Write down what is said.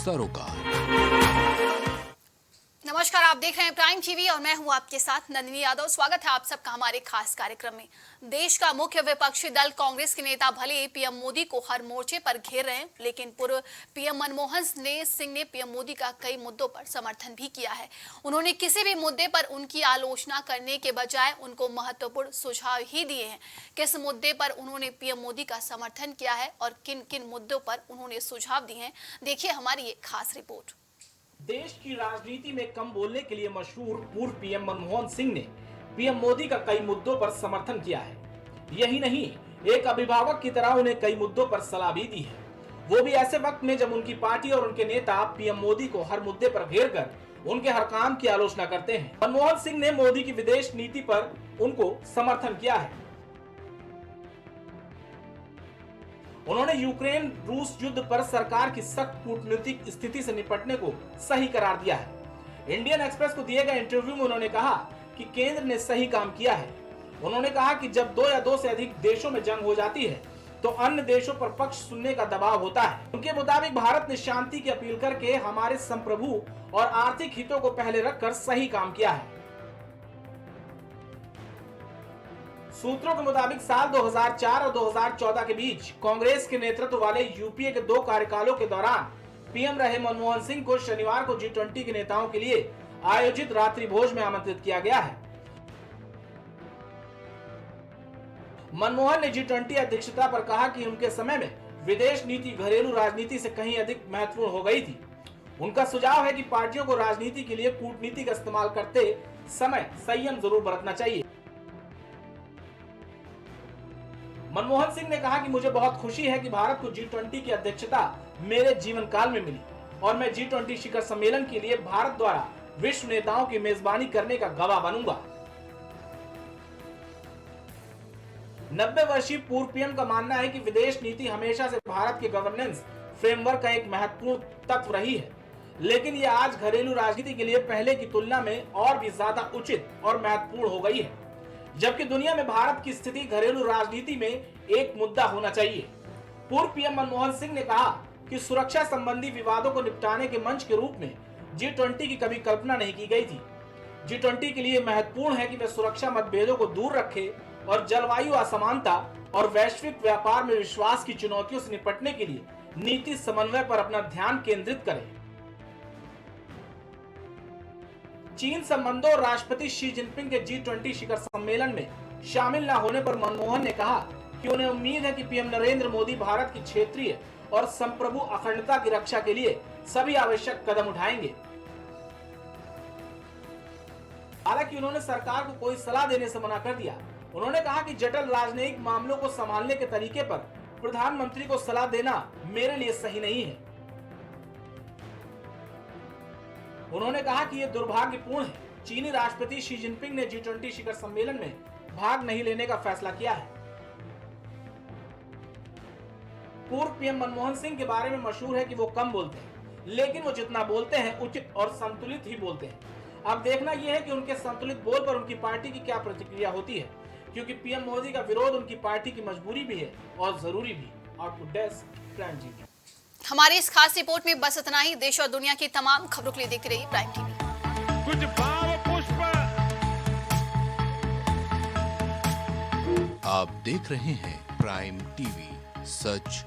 सरोकार। नमस्कार, आप देख रहे हैं प्राइम टीवी और मैं हूं आपके साथ नंदिनी यादव। स्वागत है आप सबका हमारे खास कार्यक्रम में। देश का मुख्य विपक्षी दल कांग्रेस के नेता भले पीएम मोदी को हर मोर्चे पर घेर रहे हैं, लेकिन पूर्व पीएम मनमोहन सिंह ने पीएम मोदी का कई मुद्दों पर समर्थन भी किया है। उन्होंने किसी भी मुद्दे पर उनकी आलोचना करने के बजाय उनको महत्वपूर्ण सुझाव ही दिए हैं। किस मुद्दे पर उन्होंने पीएम मोदी का समर्थन किया है और किन किन मुद्दों पर उन्होंने सुझाव दिए हैं, देखिए हमारी ये खास रिपोर्ट। देश की राजनीति में कम बोलने के लिए मशहूर पूर्व पीएम मनमोहन सिंह ने पीएम मोदी का कई मुद्दों पर समर्थन किया है। यही नहीं, एक अभिभावक की तरह उन्हें कई मुद्दों पर सलाह भी दी है, वो भी ऐसे वक्त में जब उनकी पार्टी और उनके नेता पीएम मोदी को हर मुद्दे पर घेर कर उनके हर काम की आलोचना करते हैं। मनमोहन सिंह ने मोदी की विदेश नीति पर उनको समर्थन किया है। उन्होंने यूक्रेन रूस युद्ध पर सरकार की सख्त कूटनीतिक स्थिति से निपटने को सही करार दिया है। इंडियन एक्सप्रेस को दिए गए इंटरव्यू में उन्होंने कहा कि केंद्र ने सही काम किया है। उन्होंने कहा कि जब 2 या 2 से अधिक देशों में जंग हो जाती है तो अन्य देशों पर पक्ष सुनने का दबाव होता है। उनके मुताबिक भारत ने शांति की अपील करके हमारे संप्रभु और आर्थिक हितों को पहले रखकर सही काम किया है। सूत्रों के मुताबिक साल 2004 और 2014 के बीच कांग्रेस के नेतृत्व वाले यूपीए के 2 कार्यकालों के दौरान पीएम रहे मनमोहन सिंह को शनिवार को G20 के नेताओं के लिए आयोजित रात्रि भोज में आमंत्रित किया गया है। मनमोहन ने G20 अध्यक्षता पर कहा कि उनके समय में विदेश नीति घरेलू राजनीति से कहीं अधिक महत्वपूर्ण हो गई थी। उनका सुझाव है कि पार्टियों को राजनीति के लिए कूटनीति का इस्तेमाल करते समय संयम जरूर बरतना चाहिए। मनमोहन सिंह ने कहा कि मुझे बहुत खुशी है कि भारत को G20 की अध्यक्षता मेरे जीवन काल में मिली और मैं G20 शिखर सम्मेलन के लिए भारत द्वारा विश्व नेताओं की मेजबानी करने का गवाह बनूंगा। 90 वर्षीय पूर्व पीएम का मानना है कि विदेश नीति हमेशा से भारत के गवर्नेंस फ्रेमवर्क का एक महत्वपूर्ण तत्व रही है, लेकिन यह आज घरेलू राजनीति के लिए पहले की तुलना में और भी ज्यादा उचित और महत्वपूर्ण हो गई है, जबकि दुनिया में भारत की स्थिति घरेलू राजनीति में एक मुद्दा होना चाहिए। पूर्व पीएम मनमोहन सिंह ने कहा कि सुरक्षा संबंधी विवादों को निपटाने के मंच के रूप में G20 की कभी कल्पना नहीं की गई थी। G20 के लिए महत्वपूर्ण है कि वे सुरक्षा मतभेदों को दूर रखे और जलवायु असमानता और वैश्विक व्यापार में विश्वास की चुनौतियों से निपटने के लिए नीति समन्वय पर अपना ध्यान केंद्रित करें। चीन संबंधों और राष्ट्रपति शी जिनपिंग के G20 शिखर सम्मेलन में शामिल न होने पर मनमोहन ने कहा कि उन्हें उम्मीद है कि पीएम नरेंद्र मोदी भारत की क्षेत्रीय और संप्रभु अखंडता की रक्षा के लिए सभी आवश्यक कदम उठाएंगे। हालांकि उन्होंने सरकार को कोई सलाह देने से मना कर दिया। उन्होंने कहा कि जटिल राजनयिक मामलों को संभालने के तरीके पर प्रधानमंत्री को सलाह देना मेरे लिए सही नहीं है। उन्होंने कहा कि यह दुर्भाग्यपूर्ण है। चीनी राष्ट्रपति शी जिनपिंग ने G20 शिखर सम्मेलन में भाग नहीं लेने का फैसला किया है। पूर्व पीएम मनमोहन सिंह के बारे में मशहूर है कि वो कम बोलते हैं, लेकिन वो जितना बोलते हैं उचित और संतुलित ही बोलते हैं। अब देखना यह है कि उनके संतुलित बोल पर उनकी पार्टी की क्या प्रतिक्रिया होती है, क्योंकि पीएम मोदी का विरोध उनकी पार्टी की मजबूरी भी है और जरूरी भी। Output desk prime TV. हमारी इस खास रिपोर्ट में बस इतना ही। देश और दुनिया की तमाम खबरों के लिए देखते रहिए प्राइम टीवी। कुछ भाव पुष्प। आप देख रहे हैं प्राइम टीवी, सच